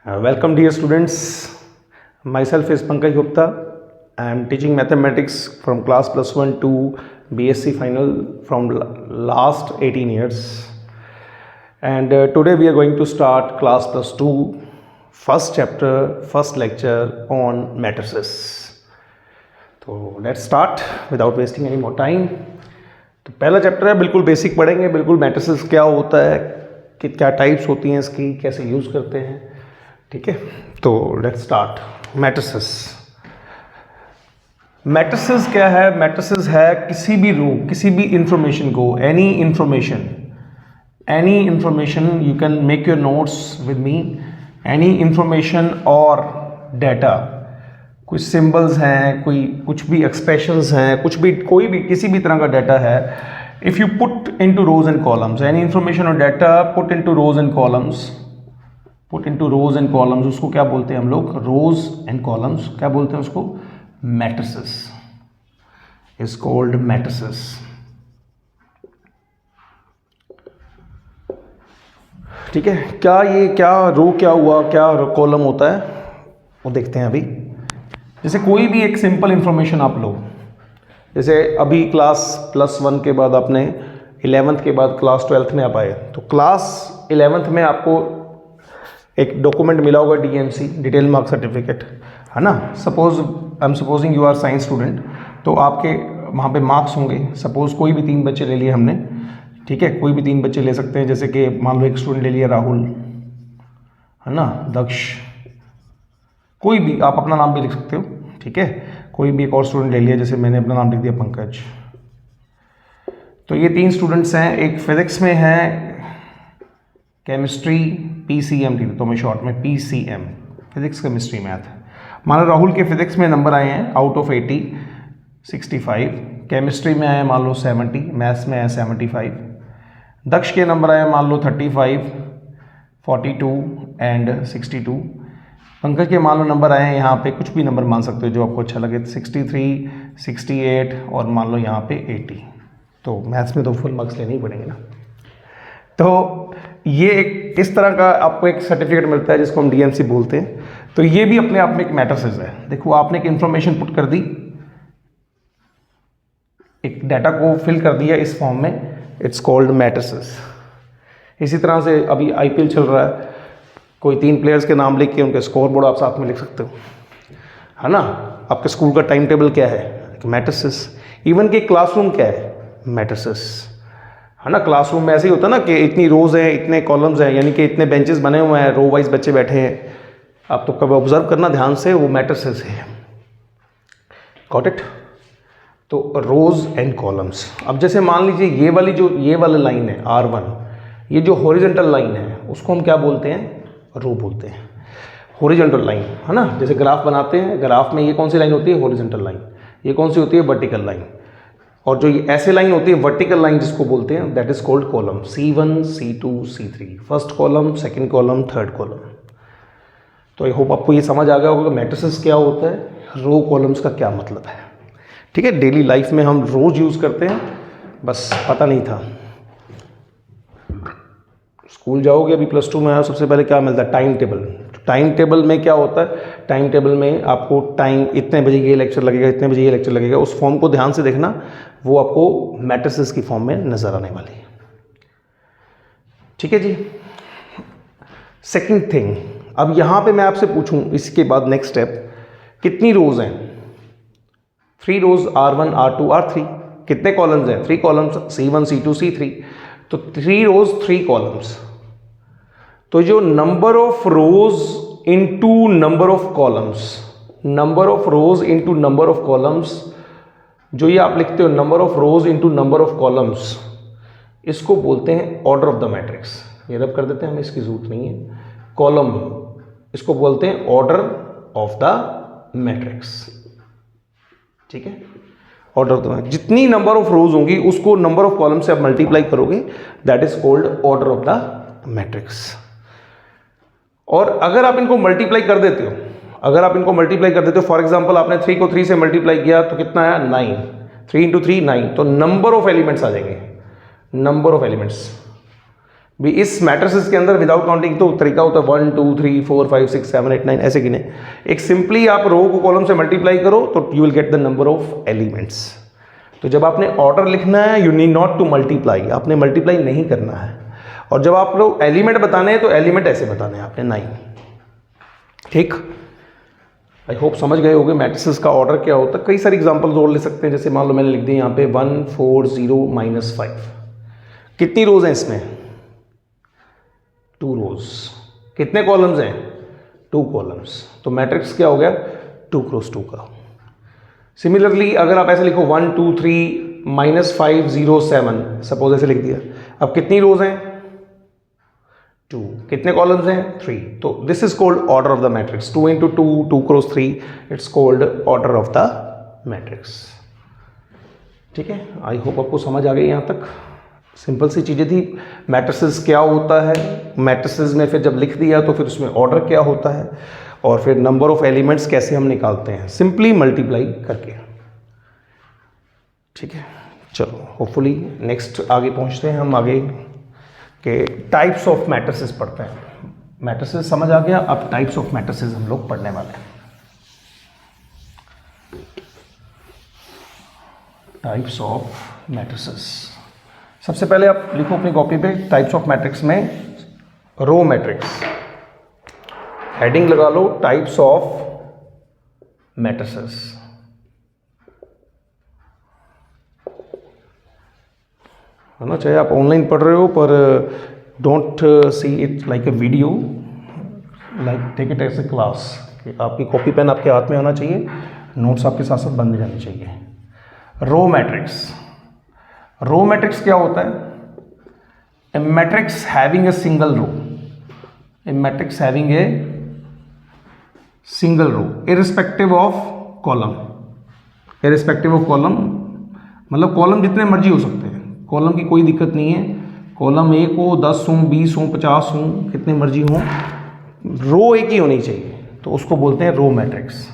Welcome dear students, myself is Pankaj Gupta. I am teaching mathematics from class plus 1 to BSc final from last 18 years, and today we are going to start class plus 2 first chapter, first lecture on matrices. तो let's start without wasting any more time. तो पहला chapter है, बिल्कुल basic पढ़ेंगे, बिल्कुल matrices क्या होता है, कि क्या टाइप्स होती हैं इसकी, कैसे यूज़ करते हैं. ठीक है, तो लेट्स स्टार्ट. मैट्रिसेस. मैट्रिसेस क्या है? मैट्रिसेस है किसी भी रो, किसी भी इंफॉर्मेशन को, any information you can make your notes with me. Any information और डाटा, कुछ सिंबल्स हैं, कोई कुछ भी एक्सप्रेशंस हैं, कुछ भी, कोई भी, किसी भी तरह का डाटा है. If you put into rows and columns, any information और data put into rows and columns, उसको क्या बोलते हैं हम लोग? Rows and columns. क्या बोलते हैं उसको? मैट्रिसेस. Is called matrices. ठीक है, क्या ये क्या रो क्या हुआ, क्या कॉलम होता है, वो देखते हैं अभी. जैसे कोई भी एक सिंपल इंफॉर्मेशन आप लो, जैसे अभी क्लास प्लस 1 के बाद आपने 11th के बाद क्लास 12th में आप आए, तो क्लास 11th में आपको एक डॉक्यूमेंट मिला होगा, DMC, डिटेल मार्क सर्टिफिकेट, है ना. Suppose I am supposing you are science student, तो आपके वहाँ पे मार्क्स होंगे. सपोज कोई भी 3 बच्चे ले लिए हमने, ठीक है, कोई भी 3 बच्चे ले सकते हैं. जैसे कि मान लो एक स्टूडेंट ले लिया राहुल, है ना, दक्ष, कोई भी, आप अपना नाम भी लिख सकते हो. ठीक है, कोई भी एक और स्टूडेंट ले लिया, जैसे मैंने अपना नाम लिख दिया पंकज. तो ये 3 स्टूडेंट्स हैं. एक फिजिक्स में है, केमिस्ट्री, PCM थी, तो मैं शॉर्ट में PCM, फिजिक्स केमिस्ट्री मैथ. मान लो राहुल के फिजिक्स में नंबर आए हैं आउट ऑफ 80 65, केमिस्ट्री में आए मान लो 70, मैथ्स में आए 75. दक्ष के नंबर आए मान लो 35 42 एंड 62. पंकज के मान लो नंबर आए हैं यहाँ पे, कुछ भी नंबर मान सकते हो जो आपको अच्छा लगे, 63 68 और मान लो यहाँ पे 80. तो मैथ्स में तो फुल मार्क्स लेने ही पड़ेंगे ना. तो ये एक इस तरह का आपको एक सर्टिफिकेट मिलता है जिसको हम DMC बोलते हैं. तो ये भी अपने आप में एक मैट्रिसेस है. देखो, आपने एक इंफॉर्मेशन पुट कर दी, एक डाटा को फिल कर दिया इस फॉर्म में, इट्स कॉल्ड मैट्रिसेस. इसी तरह से अभी IPL चल रहा है, कोई 3 प्लेयर्स के नाम लिख के उनके स्कोर बोर्ड आप साथ में लिख सकते हो, है ना. आपके स्कूल का टाइम टेबल क्या है? मैट्रिसेस. इवन कि क्लासरूम क्या है? मैट्रिसेस, है ना. क्लासरूम में ऐसे ही होता है ना कि इतनी रोज हैं, इतने कॉलम्स हैं, यानी कि इतने बेंचेस बने हुए हैं, रो वाइज बच्चे बैठे हैं. आप तो कभी ऑब्जर्व करना ध्यान से, वो मैट्रिसेस है. Got it. तो रोज एंड कॉलम्स. अब जैसे मान लीजिए ये वाली लाइन है R1, ये जो हॉरिजॉन्टल लाइन है उसको हम क्या बोलते हैं? रो बोलते हैं. हॉरिजॉन्टल लाइन, है ना. जैसे ग्राफ बनाते हैं, ग्राफ में ये कौन सी लाइन होती है? Horizontal line. ये कौन सी होती है? Vertical line. और जो ये ऐसे लाइन होती है वर्टिकल लाइन जिसको बोलते हैं, that is called column. C1 C2 C3, first column, second column, third column. तो आई होप आपको ये समझ आ गया होगा कि मैट्रिसेस क्या होता है, रो कॉलम्स का क्या मतलब है. ठीक है, डेली लाइफ में हम रोज यूज करते हैं, बस पता नहीं था. स्कूल जाओगे, अभी प्लस 2 में आए, सबसे पहले क्या मिलता है? Time table. टाइम टेबल में क्या होता है? टाइम टेबल में आपको टाइम, इतने बजे ये लेक्चर लगेगा, इतने बजे ये लेक्चर लगेगा, उस फॉर्म को ध्यान से देखना, वो आपको मैट्रिसेस की फॉर्म में नजर आने वाली है. ठीक है जी. सेकंड थिंग, अब यहां पे मैं आपसे पूछूं, इसके बाद नेक्स्ट स्टेप, कितनी रोज हैं? 3 रोज, R1 R2 R3. कितने कॉलम्स हैं? 3 कॉलम्स, C1 C2 C3. तो 3 रोज 3 कॉलम्स. तो जो number of rose into number of columns, number of rose into number of columns, जो ये आप लिखते हो number of rose into number of columns, इसको बोलते हैं ऑर्डर ऑफ द मैट्रिक्स. ये रब कर देते हैं, हमें इसकी जरूरत नहीं है. कॉलम, इसको बोलते हैं ऑर्डर ऑफ द मैट्रिक्स. ठीक है, ऑर्डर ऑफ द मैट्रिक्स. जितनी नंबर ऑफ रोज होंगी उसको नंबर ऑफ कॉलम से आप मल्टीप्लाई करोगे, that is called order of the matrix. और अगर आप इनको मल्टीप्लाई कर देते हो, फॉर एग्जांपल आपने 3 को 3 से मल्टीप्लाई किया तो कितना आया? 9. 3 × 3 9. तो नंबर ऑफ एलिमेंट्स आ जाएंगे, नंबर ऑफ एलिमेंट्स. भी इस मैट्रिसेस के अंदर विदाउट काउंटिंग तो तरीका होता है 1 2 3 4 5 6 7 8 9 ऐसे गिने। एक सिंपली आप रो को कॉलम से मल्टीप्लाई करो तो you will get the number of elements. तो जब आपने ऑर्डर लिखना है you need not to multiply, आपने मल्टीप्लाई नहीं करना है। और जब आप लोग एलिमेंट बताने हैं तो एलिमेंट ऐसे बताने हैं आपने 9। ठीक, आई होप समझ गए होंगे मैट्रिसेस का ऑर्डर क्या होता है। कई सारे एग्जांपल्स और ले सकते हैं, जैसे मान लो मैंने लिख दिया यहाँ पे 1 4 0 -5। कितनी रोज हैं इसमें? 2 रोज। कितने कॉलम्स हैं? 2 कॉलम्स। तो मैट्रिक्स क्या हो गया? 2 क्रॉस 2 का। सिमिलरली अगर आप ऐसे लिखो 1 2 3 -5 0 7, सपोज ऐसे लिख दिया, अब कितनी रोज हैं? 2। कितने कॉलम्स हैं? 3। तो this is called order of the matrix. 2 × 2 2 cross 3, it's called order of the matrix. ठीक है, आई होप आपको समझ आ गई यहाँ तक। सिंपल सी चीज़ें थी। मैट्रिसेस क्या होता है, मैट्रिसेस में फिर जब लिख दिया तो फिर उसमें ऑर्डर क्या होता है, और फिर नंबर ऑफ एलिमेंट्स कैसे हम निकालते हैं, सिंपली मल्टीप्लाई करके। ठीक है, चलो होपफुली नेक्स्ट आगे पहुंचते हैं हम। आगे के टाइप्स ऑफ मैट्रिसेस पढ़ते हैं। मैट्रिसेस समझ आ गया, अब टाइप्स ऑफ मैट्रिसेस हम लोग पढ़ने वाले हैं। Types of matrices. सबसे पहले आप लिखो अपनी कॉपी पे, टाइप्स ऑफ मैट्रिक्स में रो मैट्रिक्स, हेडिंग लगा लो टाइप्स ऑफ मैट्रिसेस। है ना, चाहे आप ऑनलाइन पढ़ रहे हो पर don't see it like a video, like take it as a class. आपकी कॉपी पेन आपके हाथ में होना चाहिए, नोट्स आपके साथ साथ बन जाने चाहिए। Row matrix. रो मैट्रिक्स क्या होता है? A matrix having a single row, a matrix having a single row irrespective of column. Irrespective of column मतलब कॉलम जितने मर्जी हो सकते हैं, कॉलम की कोई दिक्कत नहीं है। कॉलम एक हो, 10 हो, 20 हो, 50 हो, कितने मर्जी हो, रो एक ही होनी चाहिए, तो उसको बोलते हैं रो मैट्रिक्स।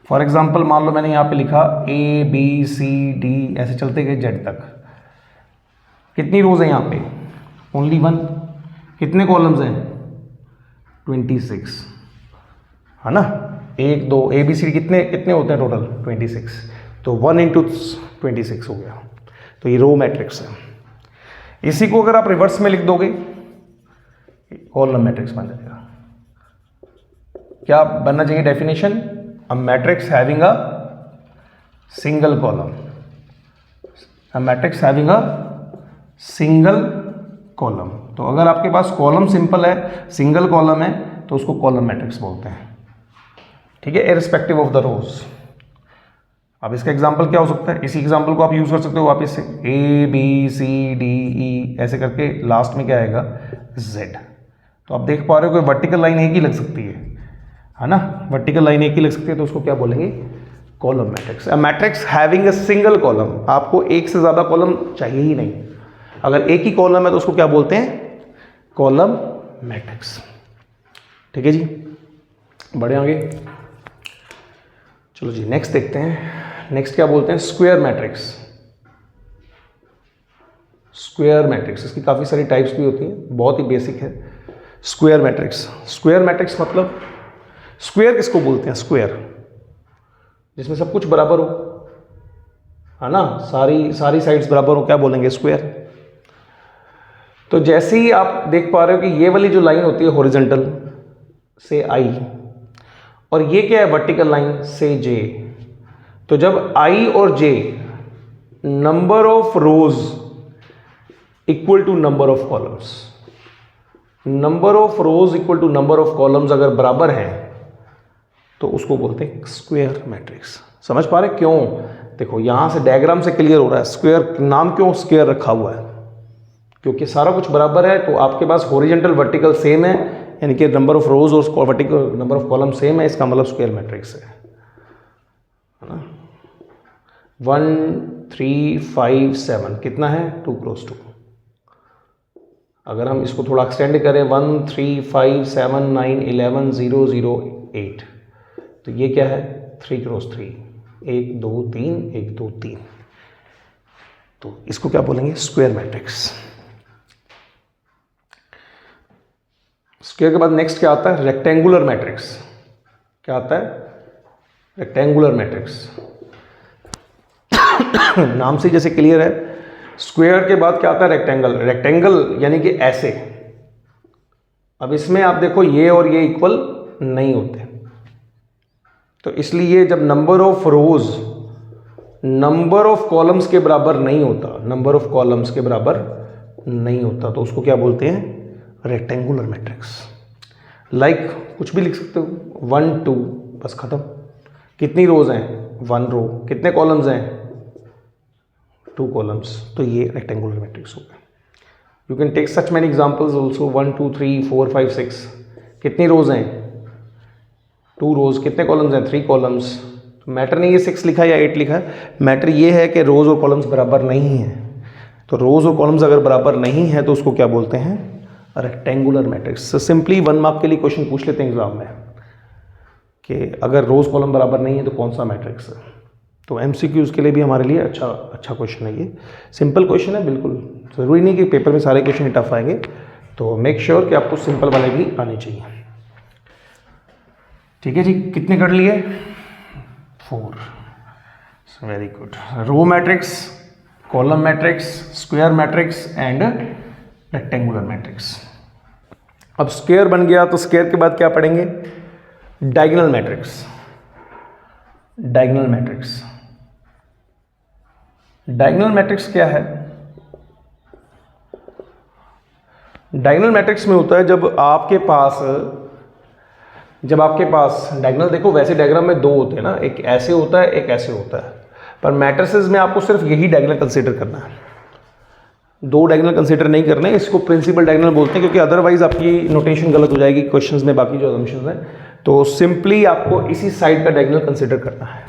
फॉर एग्जाम्पल मान लो मैंने यहाँ पे लिखा A B C D ऐसे चलते गए Z तक। कितनी रोज हैं यहाँ पे? ओनली 1। कितने कॉलम्स हैं? 26, है ना। 1 2 ABCD कितने कितने होते हैं टोटल? 26। तो 1 × 26 हो गया। तो ये रो मैट्रिक्स है। इसी को अगर आप रिवर्स में लिख दोगे कॉलम मैट्रिक्स बन जाएगा। क्या बनना चाहिए definition? A matrix having a single column, a matrix having a single column. तो अगर आपके पास कॉलम सिंपल है, सिंगल कॉलम है, तो उसको कॉलम मैट्रिक्स बोलते हैं। ठीक है, इररिस्पेक्टिव ऑफ द रोज। अब इसका एग्जाम्पल क्या हो सकता है? इसी एग्जाम्पल को आप यूज कर सकते हो वापस से, A B C D E ऐसे करके लास्ट में क्या आएगा? Z। तो आप देख पा रहे हो कि वर्टिकल लाइन एक ही लग सकती है ना, वर्टिकल लाइन एक ही लग सकती है, तो उसको क्या बोलेंगे? Column matrix. A matrix having a single column, आपको एक से ज्यादा कॉलम चाहिए ही नहीं। अगर एक ही कॉलम है तो उसको क्या बोलते हैं? Column matrix. ठीक है जी, बढ़े आगे। चलो जी नेक्स्ट देखते हैं। नेक्स्ट क्या बोलते हैं? Square matrix. स्क्वायर मैट्रिक्स, इसकी काफ़ी सारी टाइप्स भी होती हैं, बहुत ही बेसिक है स्क्वायर मैट्रिक्स। स्क्वायर मैट्रिक्स मतलब, स्क्वायर किसको बोलते हैं? स्क्वायर जिसमें सब कुछ बराबर हो, है ना, सारी साइड्स बराबर हो, क्या बोलेंगे? स्क्वायर। तो जैसे ही आप देख पा रहे हो कि ये वाली जो लाइन होती है हॉरिजॉन्टल से I, और ये क्या है? वर्टिकल लाइन से J। तो जब I और J number of rows equal to number of columns, number of rows equal to number of columns अगर बराबर है तो उसको बोलते हैं स्क्वायर मैट्रिक्स। समझ पा रहे? क्यों? देखो यहां से डायग्राम से क्लियर हो रहा है स्क्वायर नाम क्यों स्क्वायर रखा हुआ है, क्योंकि सारा कुछ बराबर है। तो आपके पास हॉरिजॉन्टल वर्टिकल सेम है, यानी कि नंबर ऑफ रोज और vertical number of column same है, इसका मतलब स्क्वायर मैट्रिक्स है ना। 1 3 5 7 कितना है? 2 × 2। अगर हम इसको थोड़ा एक्सटेंड करें 1 3 5 7 9 11 0 0 8, तो ये क्या है? 3 × 3, 1 2 3 1 2 3। तो इसको क्या बोलेंगे? Square matrix. स्क्वायर के बाद नेक्स्ट क्या आता है? Rectangular matrix. क्या आता है? Rectangular matrix. नाम से जैसे क्लियर है, स्क्वायर के बाद क्या आता है? रेक्टेंगल। रेक्टेंगल यानी कि ऐसे। अब इसमें आप देखो ये और ये इक्वल नहीं होते, तो इसलिए जब number of rose number of columns के बराबर नहीं होता, नंबर ऑफ कॉलम्स के बराबर नहीं होता, तो उसको क्या बोलते हैं? Rectangular matrix. लाइक कुछ भी लिख सकते हो, 1 2 बस खत्म। कितनी रोज हैं? 1 रो। कितने कॉलम्स हैं? 2 कॉलम्स। तो ये रेक्टेंगुलर मैट्रिक्स हो गया। You can take such many examples also, 1 2 3 4 5 6। कितनी रोज हैं? 2 रोज। कितने कॉलम्स हैं? 3 कॉलम्स। तो मैटर नहीं है 6 लिखा या 8 लिखा है, मैटर ये है कि रोज और कॉलम्स बराबर नहीं है। तो रोज और कॉलम्स अगर बराबर नहीं है तो उसको क्या बोलते हैं? Rectangular matrix. सिंपली 1 मार्क के लिए क्वेश्चन पूछ लेते हैं एग्जाम में कि अगर रोज कॉलम बराबर नहीं है तो कौन सा मैट्रिक्स है। तो एमसीक्यूज के लिए भी हमारे लिए अच्छा क्वेश्चन है ये। सिंपल क्वेश्चन है, बिल्कुल ज़रूरी नहीं कि पेपर में सारे क्वेश्चन टफ आएंगे, तो मेक श्योर कि आपको सिंपल वाले भी आने चाहिए। ठीक है जी, कितने कर लिए? 4। Very good. Row matrix, column matrix, square matrix and rectangular matrix. अब स्क्वायर बन गया तो स्क्वायर के बाद क्या पढ़ेंगे? Diagonal matrix. Diagonal matrix. Diagonal matrix क्या है? डायगोनल मैट्रिक्स में होता है जब आपके पास डायगोनल, देखो वैसे डायग्राम में 2 होते हैं ना, एक ऐसे होता है, एक ऐसे होता है, पर मैट्रिसेस में आपको सिर्फ यही डायगोनल कंसीडर करना है, 2 डायगोनल कंसीडर नहीं करने। इसको प्रिंसिपल डायगोनल बोलते हैं, क्योंकि अदरवाइज आपकी नोटेशन गलत हो जाएगी क्वेश्चंस में, बाकी जो असम्पशंस हैं। तो सिंपली आपको इसी साइड का डायगोनल कंसीडर करना है।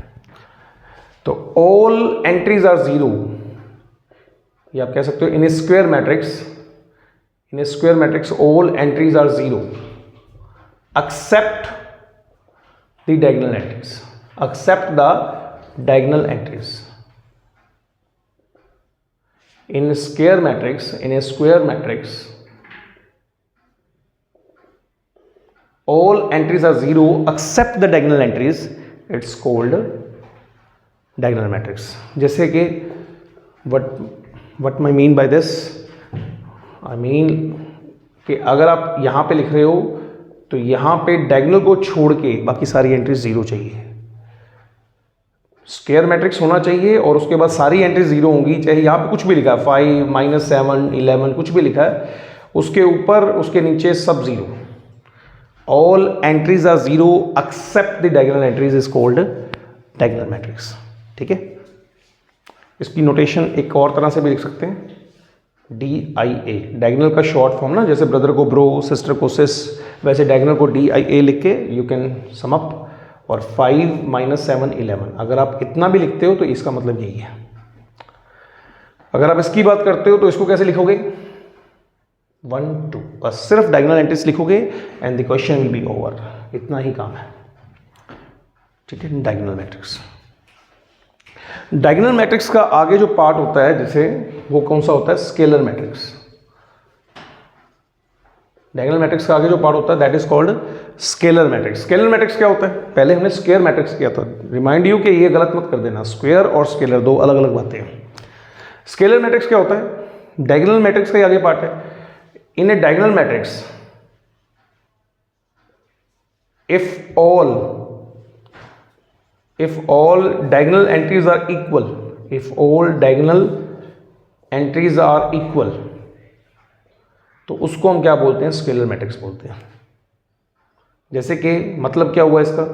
तो ऑल एंट्रीज आर 0, या आप कह सकते हो in a square matrix, all entries are 0 except the diagonal entries, except the diagonal entries. In a square matrix, all entries are 0 except the diagonal entries. It's called diagonal matrix. जैसे कि what I mean by this, I mean कि अगर आप यहाँ पे लिख रहे हो तो यहाँ पे डायगोनल को छोड़ के बाकी सारी एंट्रीज 0 चाहिए। स्क्वायर मैट्रिक्स होना चाहिए और उसके बाद सारी एंट्रीज 0 होंगी, चाहे यहाँ पे कुछ भी लिखा है 5 -7 11 कुछ भी लिखा है, उसके ऊपर उसके नीचे सब 0। All entries are 0 except the diagonal entries is called diagonal matrix. ठीक है, इसकी नोटेशन एक और तरह से भी लिख सकते हैं, DIA, डायगोनल का शॉर्ट फॉर्म ना, जैसे ब्रदर को ब्रो, सिस्टर को सिस, वैसे डायगोनल को DIA लिख के यू कैन सम अप। और 5 -7 11, अगर आप इतना भी लिखते हो तो इसका मतलब यही है। अगर आप इसकी बात करते हो तो इसको कैसे लिखोगे? 1 2, बस सिर्फ डायगोनल एंट्रीज लिखोगे and the question will be over. इतना ही काम है। ठीक है, डायगोनल मैट्रिक्स। डायगोनल मैट्रिक्स का आगे जो पार्ट होता है जैसे, वो कौन सा होता है? Scalar matrix. डायगोनल मैट्रिक्स का आगे जो पार्ट होता है that is called scalar matrix. Scalar matrix क्या होता है? पहले हमने स्क्वायर मैट्रिक्स किया था, रिमाइंड यू कि ये गलत मत कर देना, स्क्वायर और स्केलर 2 अलग अलग बातें हैं। स्केलर मैट्रिक्स क्या होता है? डायगोनल मैट्रिक्स का ये आगे पार्ट है। In a diagonal matrix if all diagonal entries are equal, तो उसको हम क्या बोलते हैं? स्केलर मैट्रिक्स बोलते हैं। जैसे कि मतलब क्या हुआ इसका?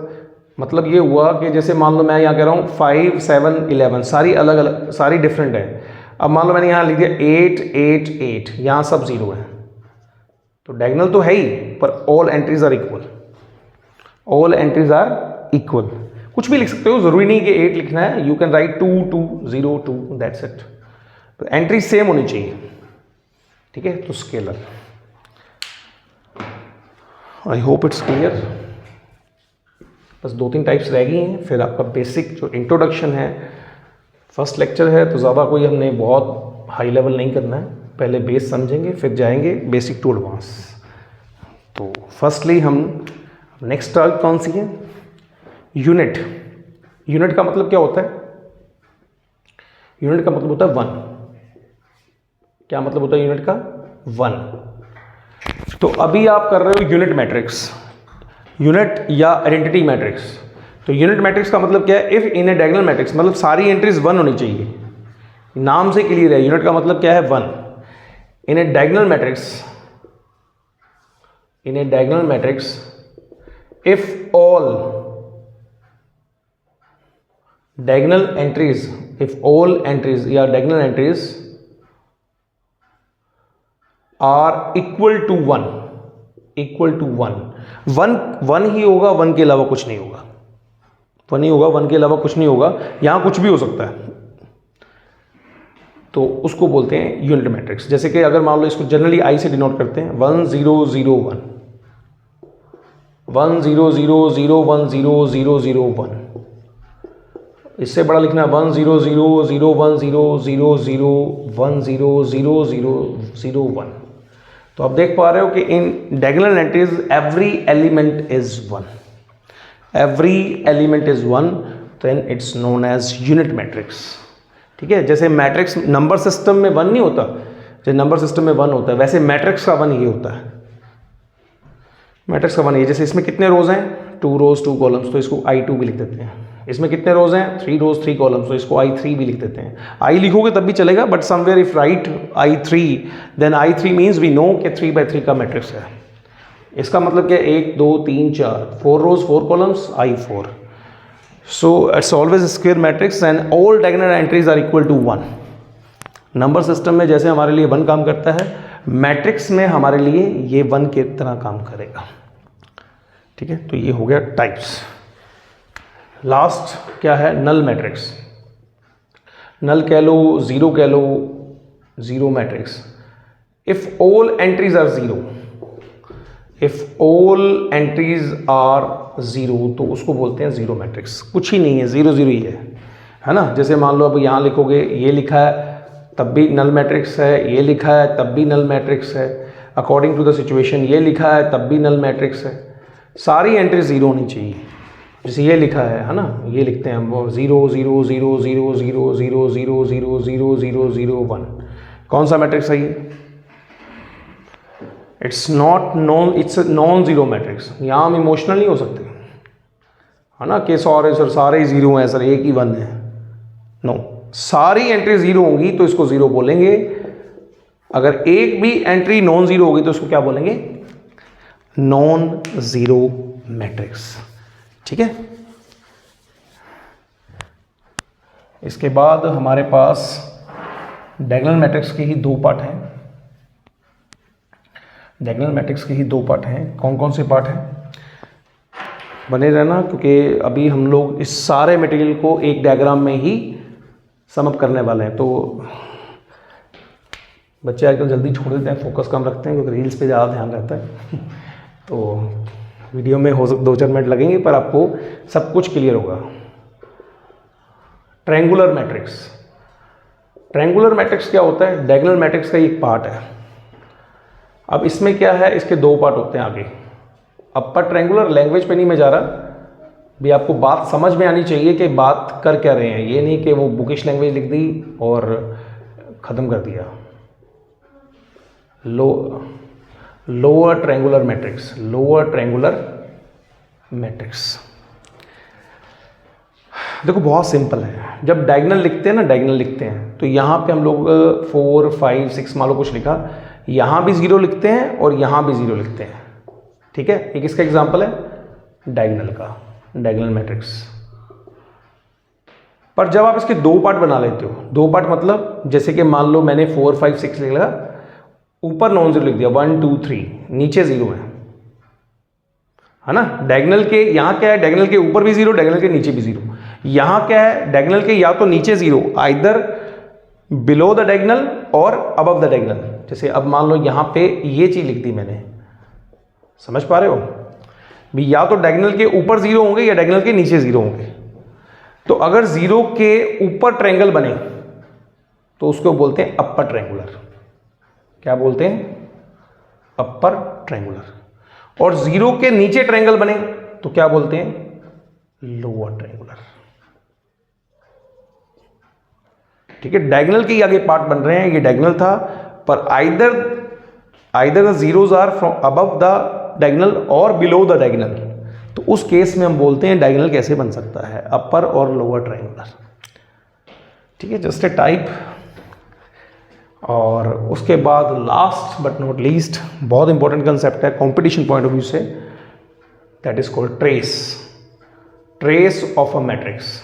मतलब ये हुआ कि जैसे मान लो मैं यहाँ कह रहा हूँ 5 7 11 सारी अलग अलग, सारी डिफरेंट है। अब मान लो मैंने यहाँ लिख दिया 8 8 8, यहाँ सब 0 है, तो डायगोनल तो है ही, पर ऑल एंट्रीज आर इक्वल। कुछ भी लिख सकते हो, जरूरी नहीं कि 8 लिखना है, you can write 2 2 0 2, that's it. तो एंट्री सेम होनी चाहिए। ठीक है, तो scalar. I hope it's clear. बस 2-3 टाइप्स रह गई हैं, फिर आपका बेसिक जो इंट्रोडक्शन है, फर्स्ट लेक्चर है तो ज़्यादा कोई हमने बहुत हाई लेवल नहीं करना है, पहले बेस समझेंगे फिर जाएंगे बेसिक टू एडवांस। तो फर्स्टली हम नेक्स्ट टर्म कौन सी है? यूनिट। यूनिट का मतलब क्या होता है? यूनिट का मतलब होता है 1। क्या मतलब होता है यूनिट का? 1। तो अभी आप कर रहे हो यूनिट मैट्रिक्स, यूनिट या आइडेंटिटी मैट्रिक्स। तो यूनिट मैट्रिक्स का मतलब क्या है? If in a diagonal matrix, मतलब सारी एंट्रीज 1 होनी चाहिए। नाम से क्लियर है, यूनिट का मतलब क्या है? 1। In a diagonal matrix, in a diagonal matrix if all diagonal entries, if all entries या diagonal entries are equal to 1, equal to 1 ही होगा, 1 के अलावा कुछ नहीं होगा, 1 ही होगा, 1 के अलावा कुछ नहीं होगा, यहां कुछ भी हो सकता है, तो उसको बोलते हैं यूनिट मैट्रिक्स। जैसे कि अगर मान लो इसको जनरली आई से डिनोट करते हैं 1 0 0 1, 1 0 0 0 1 0 0 0 1। इससे बड़ा लिखना है 1 0 0 0 1 0 0 0 1 0 0 0 0 1। तो आप देख पा रहे हो कि in diagonal entries every element is 1, every element is 1, then it's known as unit matrix. ठीक है, जैसे मैट्रिक्स नंबर सिस्टम में 1 नहीं होता, जैसे नंबर सिस्टम में 1 होता है, वैसे मैट्रिक्स का 1 ये होता है, मैट्रिक्स का 1 ये। जैसे इसमें कितने रोज हैं? 2 रोज 2 कॉलम्स, तो इसको I2 भी लिख देते हैं। इसमें कितने रोज हैं? 3 रोज 3 कॉलम्स, तो इसको I3 भी लिख देते हैं। I लिखोगे तब भी चलेगा, but somewhere if write I3 then I3 means we know कि 3/3 का मैट्रिक्स है। इसका मतलब क्या? 1 2 3 4, 4 rows 4 columns, I4। So it's always square matrix and all diagonal entries are equal to 1। Number system में जैसे हमारे लिए 1 काम करता है, मैट्रिक्स में हमारे लिए ये 1 की तरह काम करेगा। ठीक है, तो ये हो गया टाइप्स। लास्ट क्या है? Null matrix. नल कह लो, जीरो कह लो, zero matrix. If all entries are zero, if all entries are zero, तो उसको बोलते हैं जीरो मैट्रिक्स। कुछ ही नहीं है, जीरो जीरो ही है ना। जैसे मान लो अब यहाँ लिखोगे, ये लिखा है तब भी नल मैट्रिक्स है, ये लिखा है तब भी नल मैट्रिक्स है, अकॉर्डिंग टू द सिचुएशन ये लिखा है तब भी नल मैट्रिक्स है। सारी एंट्री जीरो होनी चाहिए। जैसे ये लिखा है ना, ये लिखते हैं हम 0 0 0 0 0 0 0 0 0 0 0 1। कौन सा मैट्रिक्स है ये? It's not non, it's non zero matrix. यहाँ हम इमोशनल नहीं हो सकते, है ना, कि सारे ही जीरो हैं सर, एक ही 1 है। नो, सारी एंट्री जीरो होंगी तो इसको जीरो बोलेंगे। अगर एक भी एंट्री नॉन जीरो होगी तो इसको क्या बोलेंगे? Non zero matrix. ठीक है, इसके बाद हमारे पास डायगोनल मैट्रिक्स के ही 2 पार्ट हैं। डायगोनल मैट्रिक्स के ही 2 पार्ट हैं। कौन कौन से पार्ट हैं? बने रहना, क्योंकि अभी हम लोग इस सारे मटेरियल को एक डायग्राम में ही सम अप करने वाले हैं। तो बच्चे आजकल जल्दी छोड़ देते हैं, फोकस कम रखते हैं, क्योंकि रील्स पे ज़्यादा ध्यान रहता है। तो वीडियो में हो सकता 2-4 मिनट लगेंगे, पर आपको सब कुछ क्लियर होगा। Triangular matrix. ट्रायंगुलर मैट्रिक्स क्या होता है? डायगोनल मैट्रिक्स का एक पार्ट है। अब इसमें क्या है, इसके 2 पार्ट होते हैं आगे। अपर ट्रायंगुलर, लैंग्वेज पे नहीं मैं जा रहा, भी आपको बात समझ में आनी चाहिए कि बात कर क्या रहे हैं। ये नहीं कि वो बुकिश लैंग्वेज लिख दी और ख़त्म कर दिया। Lower triangular matrix, lower triangular matrix. देखो बहुत सिंपल है। जब डायगोनल लिखते हैं ना, डायगोनल लिखते हैं तो यहाँ पे हम लोग 4 5 6 मान लो कुछ लिखा, यहाँ भी 0 लिखते हैं और यहाँ भी 0 लिखते हैं। ठीक है, एक इसका एग्जांपल है डायगोनल का, डायगोनल मैट्रिक्स। पर जब आप इसके 2 पार्ट बना लेते हो, 2 पार्ट मतलब जैसे कि मान लो मैंने 4 5 6 लिखा, ऊपर नॉन जीरो लिख दिया, 1 2 3, नीचे 0 है ना। डायगोनल के यहाँ क्या है? डायगोनल के ऊपर भी 0, डायगोनल के नीचे भी 0। यहाँ क्या है? डायगोनल के या तो नीचे 0, आइदर बिलो द डायगोनल और अबव द डायगोनल। जैसे अब मान लो यहाँ पे ये चीज लिख दी मैंने, समझ पा रहे हो भी? या तो डायगोनल के ऊपर 0 होंगे या डायगोनल के नीचे 0 होंगे। तो अगर 0 के ऊपर ट्रायंगल बने तो उसको बोलते हैं अपर ट्रायंगुलर। क्या बोलते हैं? Upper triangular. और 0 के नीचे ट्रायंगल बने तो क्या बोलते हैं? Lower triangular. ठीक है, डायगोनल के आगे पार्ट बन रहे हैं, ये डायगोनल था, पर either the zeros are from above the diagonal और बिलो द डायगोनल, तो उस केस में हम बोलते हैं डायगोनल कैसे बन सकता है? अपर और लोअर ट्रायंगुलर। ठीक है, जस्ट ए टाइप। और उसके बाद लास्ट बट नॉट लीस्ट बहुत इंपॉर्टेंट कंसेप्ट है कंपटीशन पॉइंट ऑफ व्यू से, that is called trace of a matrix.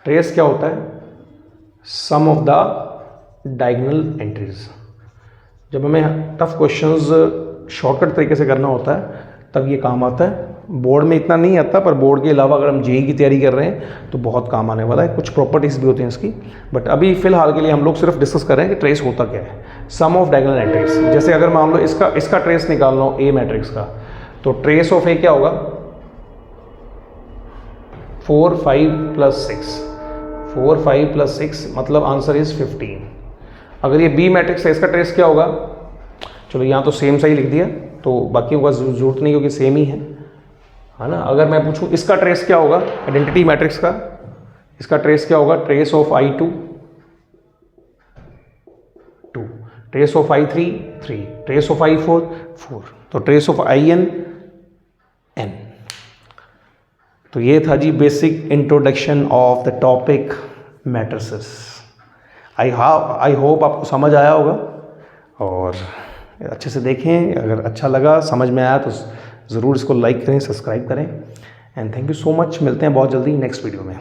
Trace क्या होता है? सम ऑफ द डायगोनल एंट्रीज। जब हमें टफ क्वेश्चंस शॉर्टकट तरीके से करना होता है तब ये काम आता है। बोर्ड में इतना नहीं आता, पर बोर्ड के अलावा अगर हम जेईई की तैयारी कर रहे हैं तो बहुत काम आने वाला है। कुछ प्रॉपर्टीज भी होती हैं इसकी, बट अभी फिलहाल के लिए हम लोग सिर्फ डिस्कस कर रहे हैं कि ट्रेस होता क्या है। सम ऑफ डायगोनल एंट्रीज, जैसे अगर मान लो इसका ट्रेस निकालना हो ए मैट्रिक्स का, तो ट्रेस ऑफ ए क्या होगा? 4 5 + 6, 4 5 + 6 मतलब आंसर इज 15। अगर ये बी मैट्रिक्स है, इसका ट्रेस क्या होगा? चलो यहाँ तो सेम सा ही लिख दिया, तो बाकियों का जरूरत नहीं क्योंकि सेम ही है ना। अगर मैं पूछूं इसका ट्रेस क्या होगा, आइडेंटिटी मैट्रिक्स का, इसका ट्रेस क्या होगा? Trace of I2 2, trace of I3 3, trace of I4 4, तो ट्रेस ऑफ IN N। तो ये था जी basic introduction of the topic matrices. I hope आपको समझ आया होगा, और अच्छे से देखें। अगर अच्छा लगा, समझ में आया, तो ज़रूर इसको लाइक करें, सब्सक्राइब करें। And thank you so much. मिलते हैं बहुत जल्दी नेक्स्ट वीडियो में।